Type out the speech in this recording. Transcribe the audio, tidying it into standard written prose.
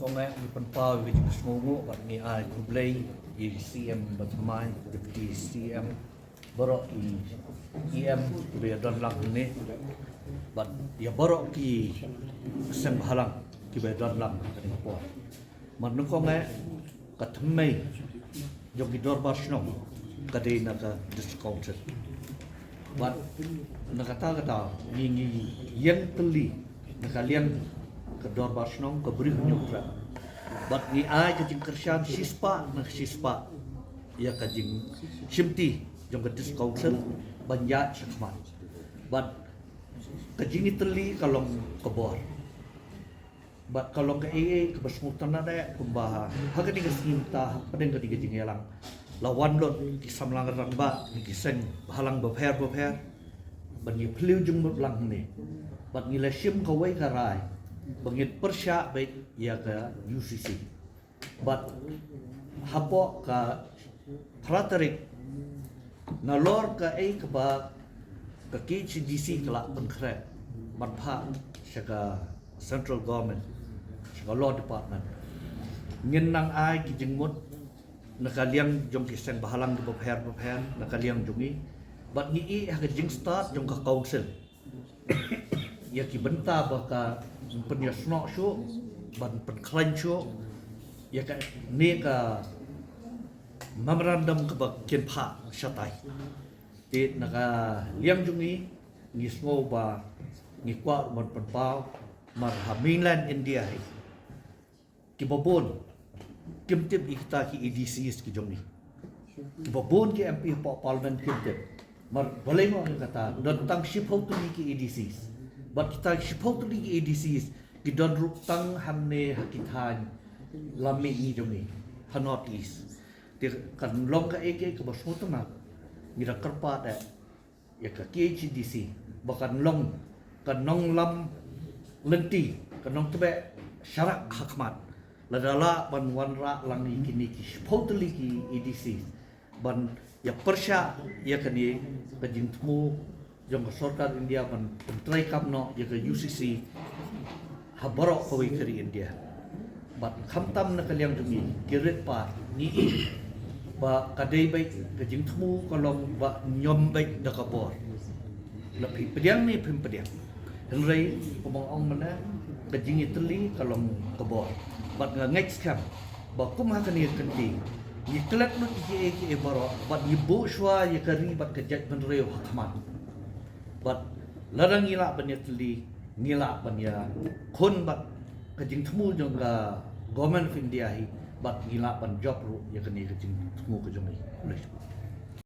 kong ay ipanpaw with yung smungo at ni ay kublay i CM Batmay Deputy CM baro i EM bedan lang ni but ya baro ki sem halang ki bedan lang kaning po man kong ay katmay yung gidor basno kadai naka discounted but nakata ngi yang teli nakalian kedor basnong keberi nyukra bat ni ai kajing kersian sispa nak sispa ya kajing simti jong kedis council banyak sekmat bat kajing iteli kalong kebor bat kalong ke AA kebasmutan ada kumbah hagani kesinta padeng ketiga jing yalang lawan lot kisamlang rang ba kiseng halang beper bagi peliu jung lang ni bat ni lesim kawai karai bangit persya baik ya ke UCC but hapo ka praterik nalor ka ai ke ba ke KCDC kelak pengkret manpa syaga central government syaga law department ngin nang ai ki jengmut nakaliang jong kiseng bahalang di beper nakaliang jongi but ni i ha jing start jong ka council ya ki benta baka punya snok show ban penklan show ya ka ni ka memorandum ke bagian pa syatai ti naka liang jungi ni smo ba ni kwa ban penpau mar ha mainland India hi ki babon kim tip ikta ki EDCs ki jungi ki babon ki MP pa parliament kim tip mar boleh mo kata tentang shipau tu ki EDCs but kita shipau tu ki EDCs ki don ruptang hamne hakitan lami ni jungi ha north east ti kan long ka eke ke bosmo tu na ngira kerpa da ya ka KHDC bahkan long kan nong lam lenti kan nong tebe syarak hakmat ladala ban wanra lang ni kini ki shipau tu ki EDC ban ya persya ya kani kajing temu jong sarkar India ban try kamno ya ke UCC habarok kawai kari India bat khamtam na kaliang dumi kirit pa ni ba kadai baik kajing temu kolong ba nyom baik da kabor lebih pediang ni pim pediang henry pomong ong mana kajing iteli kolong kabor bat ngek skam ba kum ha kani kenti ni klat no ki baro bat ni bo shwa ya kari bat kajat menreu hakmat bat larang ngila banya teli ngila banya khon bat kajing temu jong ga government of India hi bat ngila ban job ru ya kani kajing temu ke jong ni